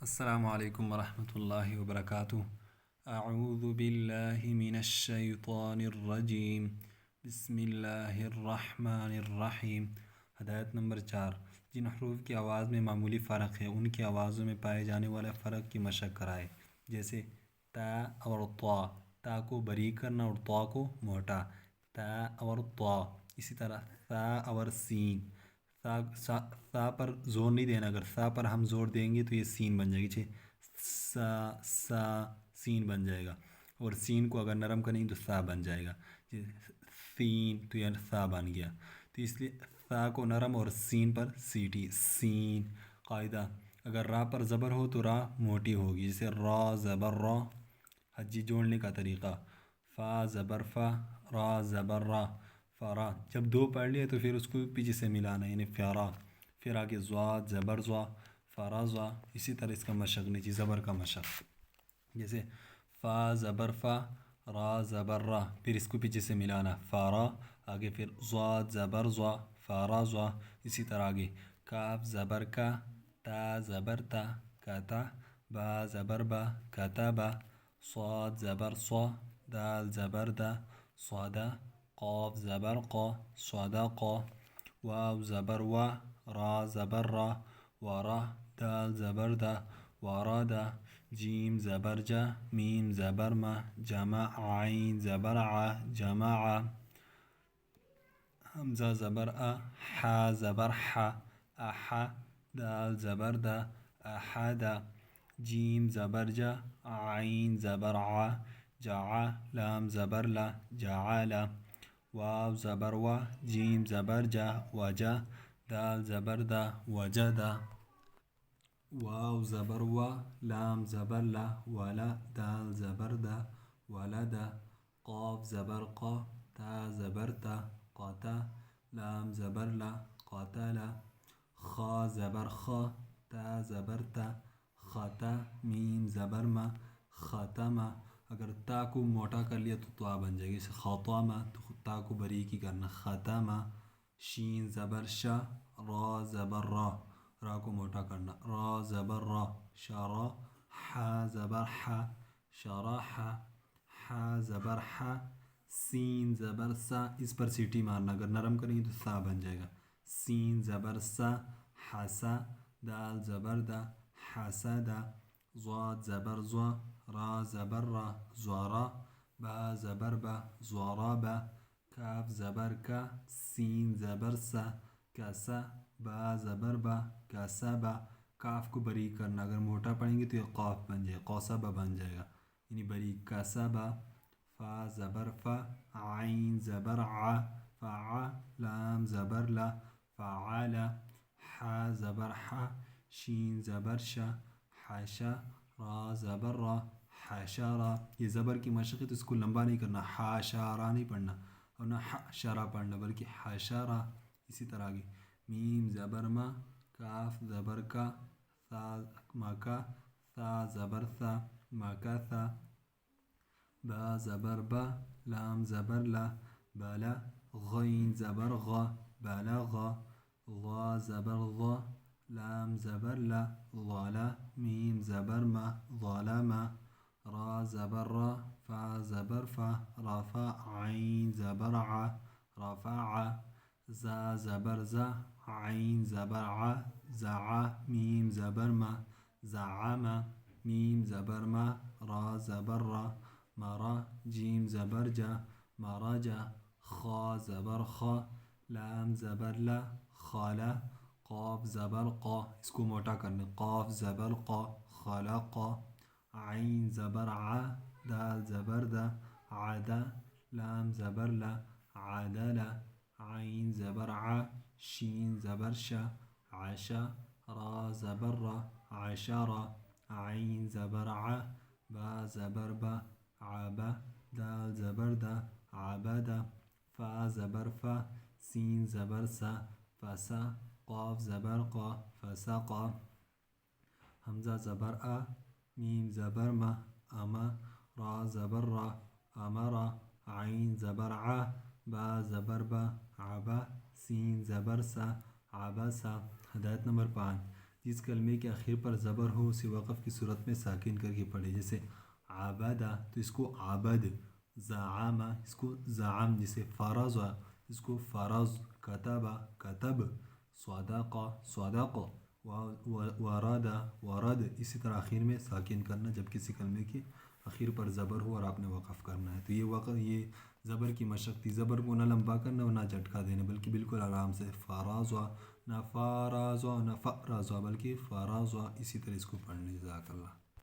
السلام علیکم ورحمۃ اللہ وبرکاتہ۔ اعوذ باللہ من الشیطان الرجیم، بسم اللہ الرحمن الرحیم۔ ہدایت نمبر 4، جن حروف کی آواز میں معمولی فرق ہے ان کی آوازوں میں پائے جانے والے فرق کی مشق کرائے، جیسے تا اور طا، تا کو باریک کرنا اور طا کو موٹا، تا اور طا۔ اسی طرح ثا اور سین، سا پر زور نہیں دینا، اگر سا پر ہم زور دیں گے تو یہ سین بن جائے گی، سا سین بن جائے گا، اور سین کو اگر نرم کریں تو سا بن جائے گا، سین تو یہ سا بن گیا۔ تو اس لیے سا کو نرم اور سین پر سیٹی، سین۔ قاعدہ، اگر را پر زبر ہو تو را موٹی ہوگی، جیسے را زبر را، حجی جوڑنے کا طریقہ، فا زبر فا، را زبر را، فارا۔ جب دو پڑھ لیے تو پھر اس کو پیچھے سے ملانا، یعنی فیارا۔ پھر آگے زوا زبر زوا، فارا زوا۔ اسی طرح اس کا مشق نیچی زبر کا مشق، جیسے فا زبر فا، را زبر را، پھر اس کو پیچھے سے ملانا، فارا۔ آگے پھر زوا زبر زوا، فارا زوا۔ اسی طرح آگے کاف زبر کا، تا زبر تا، کاتا، با زبر با، کاتابا، صاد زبر صا، دال زبر دا، صادا، قاف زبر قا، صدقا، واو زبر وا، را زبر را، وارا، دال زبر دا، وارادا، جیم زبر جا، میم زبر ما، جمع عین زبر ع، جمع، حمزہ زبر آ، حا زبر حا، احا، دال زبر دا، احدا، جیم زبر جا، عین زبر ع، جعا، لام زبر لا، جعالا، واو زبر وا، جیم زبر جا، وجا، دال زبر دا، وجدا، واو زبر وا، لام زبر لا، ولا، دال زبر دا، ولدا، قاف زبر قا، تا زبر تا، قاتا، لام زبر لا، قاتلا، خا زبر خا، تا زبر تا، خاتا، میم زبر ما، خاتمہ۔ اگر تا کو موٹا کر لیا تو طا بن جائے گی، جیسے خاتمہ، تو تا کو باریکی کرنا، خاتمہ۔ شین زبر شا، را زبر را، را کو موٹا کرنا، را زبر را، شارا، حا زبر حا، شارحا، حا زبر حا، سین زبر سا، اس پر سیٹی مارنا، اگر نرم کریں گے تو سا بن جائے گا، سین زبر سا، حسا، دال زبر دا، حسدا، ضاد زبر زوا، را زبر را، زوارا، با زبر با، زوارابا، کاف زبر کا، سین زبر سا، کاسا، با زبر با، کاسابا۔ کاف کو باریک کرنا، اگر موٹا پڑھیں گے تو یہ قاف بن جائے گا، قوسابا بن جائے گا، یعنی باریک، کاسابا۔ فا زبر فا، عین زبر ع، فع، لام زبر لا، فعالا، حا زبر حا، شین زبر شا، حاشا، را زبر را، حشارا۔ یہ زبر کی مشق ہے تو اس کو لمبا نہیں کرنا، حاشارا نہیں پڑھنا، اور نہ حشرا پڑھنا، بلکہ حشارا۔ اسی طرح آگے میم زبر ما، کاف زبر کا، ثا مکا، ثا زبر ثا، مکا ثا، با زبر با، لام زبر لا، بالا، غین زبر غا، بلغا، ضا زبر ضا، لام زبر لا، ضالا، میم زبر ما، ظالما، را زبر را، فا زبر فا، رفع، عین زبر ع، رفع، زا زبر زا، عین زبر ع، زعا، میم زبر ما، زعم، میم زبر ما، را زبر را، مرا، جیم زبر جا، مرجا، خا زبر خا، لام زبر لا، خالا، قاف زبر قا، اس کو موٹا کرنا، قاف زبر قا، خلقا، عین زبر ع، دال زبر دا، عدا، لام زبر لا، عدلا، عین زبر ع، شین زبر شا، عشا، را زبر را، عشرا، عین زبر ع، با زبر با، عبا، دال زبر دا، عبدا، فا زبر فا، سین زبر سا، فسا، قاف زبر قا، فسقا، حمزہ زبر آ، میم زبر ما، اما، را زبر را، امرا، عین زبر ع، با زبر با، عبا، سین زبر سا، عبسا۔ ہدایت نمبر 5، جس کلمے کے آخر پر زبر ہو اسے وقف کی صورت میں ساکن کر کے پڑھے، جیسے عبادہ تو اس کو عبد، زعامہ اس کو زعم، جیسے فرض اس کو فرض، کتبہ کتب، صدقہ صدق، ورد ورد، اسی طرح آخر میں ساکن کرنا جب کسی کلمے کے آخر پر زبر ہو اور آپ نے وقف کرنا ہے۔ تو یہ زبر کی مشق تھی، زبر کو نہ لمبا کرنا اور نہ جھٹکا دینا، بلکہ بالکل آرام سے فراز، نہ فراز نہ فرازا، بلکہ فراز، اسی طرح اس کو پڑھنے۔ جزاک اللہ۔